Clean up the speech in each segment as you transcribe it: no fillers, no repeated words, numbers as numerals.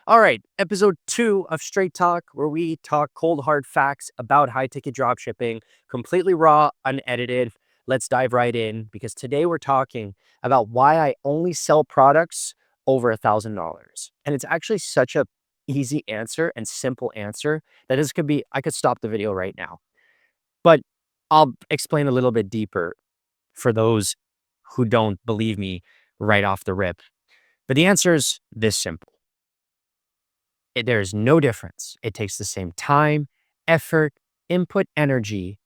All right, episode 2 of Straight Talk, where we talk cold hard facts about high ticket dropshipping, completely raw, unedited. Let's dive right in because today we're talking about why I only sell products over $1,000. And it's actually such a easy answer and simple answer that this could be, I could stop the video right now. But I'll explain a little bit deeper for those who don't believe me right off the rip. But the answer is this simple. There is no difference. It takes the same time, effort, input, energy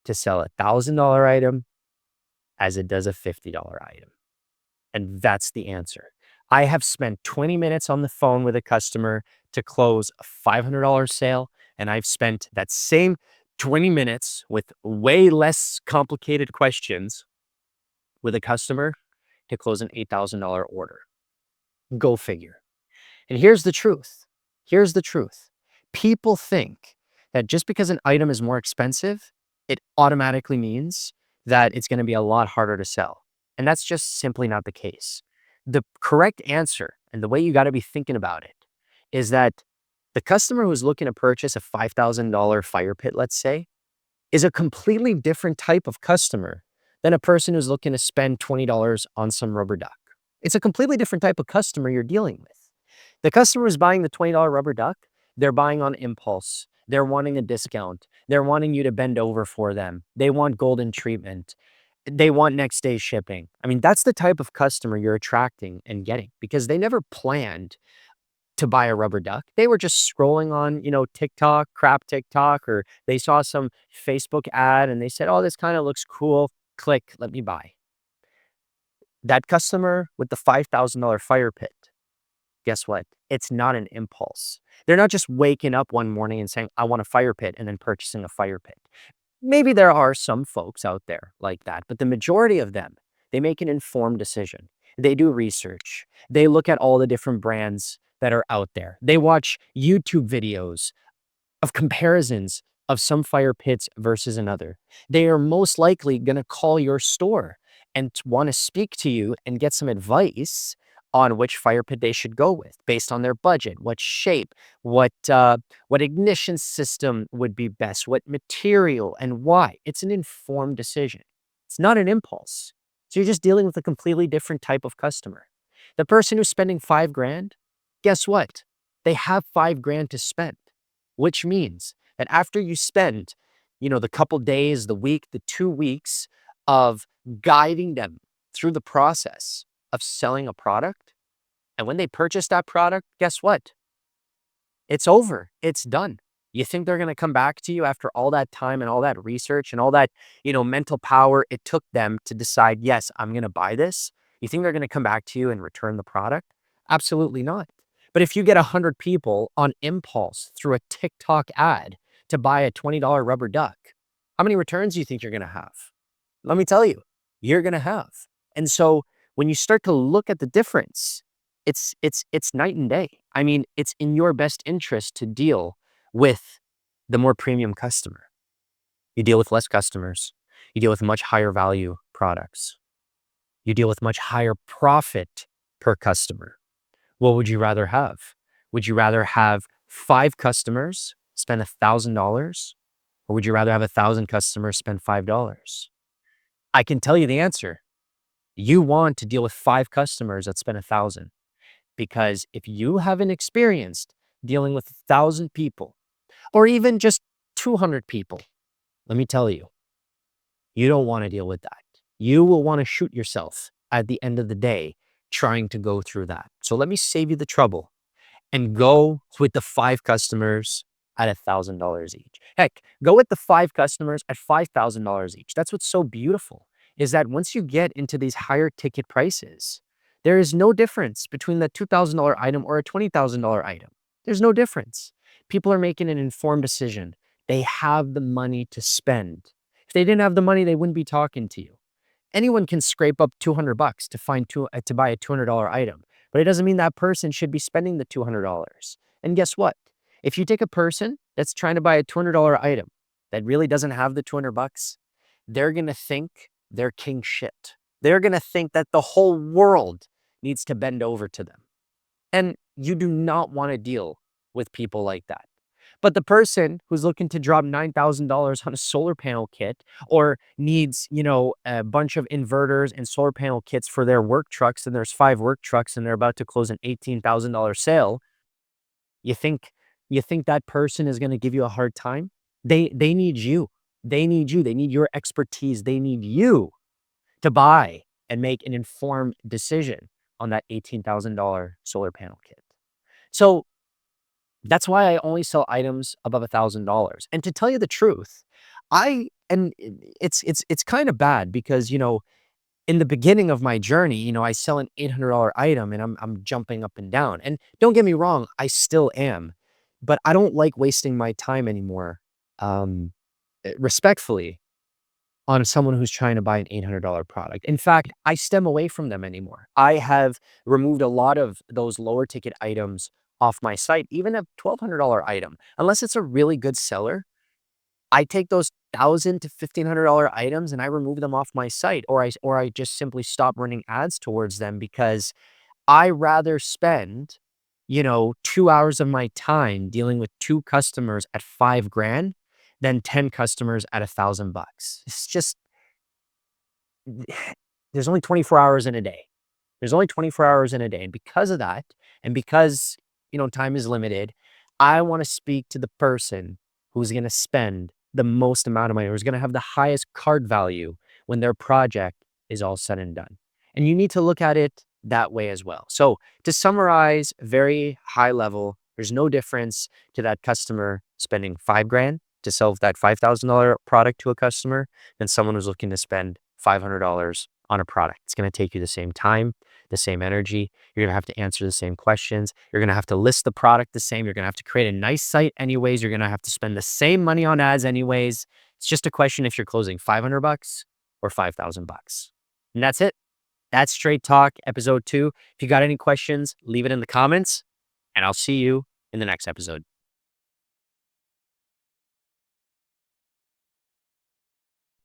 to sell $1,000 item as it does a $50 item. And that's the answer. I have spent 20 minutes on the phone with a customer to close a $500 sale, and I've spent that same 20 minutes with way less complicated questions with a customer to close an $8,000 order. Go figure. And here's the truth. Here's the truth. People think that just because an item is more expensive, it automatically means that it's going to be a lot harder to sell. And that's just simply not the case. The correct answer and the way you got to be thinking about it is that the customer who's looking to purchase a $5,000 fire pit, let's say, is a completely different type of customer than a person who's looking to spend $20 on some rubber duck. It's a completely different type of customer you're dealing with. The customer is buying the $20 rubber duck. They're buying on impulse. They're wanting a discount. They're wanting you to bend over for them. They want golden treatment. They want next day shipping. I mean, that's the type of customer you're attracting and getting because they never planned to buy a rubber duck. They were just scrolling on, TikTok, crap TikTok, or they saw some Facebook ad and they said, oh, this kind of looks cool. Click, let me buy. That customer with the $5,000 fire pit, guess what? It's not an impulse. They're not just waking up one morning and saying, I want a fire pit and then purchasing a fire pit. Maybe there are some folks out there like that, but the majority of them, they make an informed decision. They do research. They look at all the different brands that are out there. They watch YouTube videos of comparisons of some fire pits versus another. They are most likely going to call your store and want to speak to you and get some advice on which fire pit they should go with based on their budget, what shape, what ignition system would be best, what material and why. It's an informed decision. It's not an impulse. So you're just dealing with a completely different type of customer. The person who's spending $5,000, guess what? They have $5,000 to spend, which means that after you spend, the couple days, the week, the 2 weeks of guiding them through the process of selling a product, and when they purchase that product, guess what? It's over. It's done. You think they're going to come back to you after all that time and all that research and all that, mental power it took them to decide, yes, I'm going to buy this? You think they're going to come back to you and return the product? Absolutely not. But if you get 100 people on impulse through a TikTok ad to buy a $20 rubber duck, how many returns do you think you're going to have? Let me tell you, you're going to have. And so when you start to look at the difference, it's night and day. I mean, it's in your best interest to deal with the more premium customer. You deal with less customers. You deal with much higher value products. You deal with much higher profit per customer. What would you rather have? Would you rather have 5 customers spend $1,000, or would you rather have 1,000 customers spend $5? I can tell you the answer. You want to deal with 5 customers that spend 1,000, because if you haven't experienced dealing with 1,000 people, or even just 200 people, let me tell you, you don't want to deal with that. You will want to shoot yourself at the end of the day trying to go through that. So let me save you the trouble and go with the 5 customers at $1,000 each. Heck, go with the 5 customers at $5,000 each. That's what's so beautiful, is that once you get into these higher ticket prices, there is no difference between the $2,000 item or a $20,000 item. There's no difference. People are making an informed decision. They have the money to spend. If they didn't have the money, they wouldn't be talking to you. Anyone can scrape up $200 to buy a $200 item, but it doesn't mean that person should be spending the $200. And guess what? If you take a person that's trying to buy a $200 item that really doesn't have the $200, they're going to think they're king shit. They're going to think that the whole world needs to bend over to them. And You do not want to deal with people like that. But the person who's looking to drop $9,000 on a solar panel kit or needs, a bunch of inverters and solar panel kits for their work trucks, and there's 5 work trucks and they're about to close an $18,000 sale, you think you think that person is going to give you a hard time? They need you. They need you. They need your expertise. They need you to buy and make an informed decision on that $18,000 solar panel kit. So that's why I only sell items above $1,000. And to tell you the truth, it's kind of bad because, in the beginning of my journey, I sell an $800 item and I'm jumping up and down. And don't get me wrong, I still am, but I don't like wasting my time anymore. Respectfully, on someone who's trying to buy an $800 product. In fact, I stem away from them anymore. I have removed a lot of those lower ticket items off my site, even a $1,200 item. Unless it's a really good seller, I take those $1,000 to $1,500 items and I remove them off my site, or I just simply stop running ads towards them because I rather spend, 2 hours of my time dealing with 2 customers at 5 grand than 10 customers at $1,000. It's just there's only 24 hours in a day. There's only 24 hours in a day. And because of that, and because, time is limited, I want to speak to the person who's going to spend the most amount of money, or is going to have the highest cart value when their project is all said and done. And you need to look at it that way as well. So to summarize, very high level, there's no difference to that customer spending 5 grand to sell that $5,000 product to a customer than someone who's looking to spend $500 on a product. It's going to take you the same time, the same energy. You're going to have to answer the same questions. You're going to have to list the product the same. You're going to have to create a nice site anyways. You're going to have to spend the same money on ads anyways. It's just a question if you're closing $500 or $5,000. And that's it. That's Straight Talk episode 2. If you got any questions, leave it in the comments, and I'll see you in the next episode.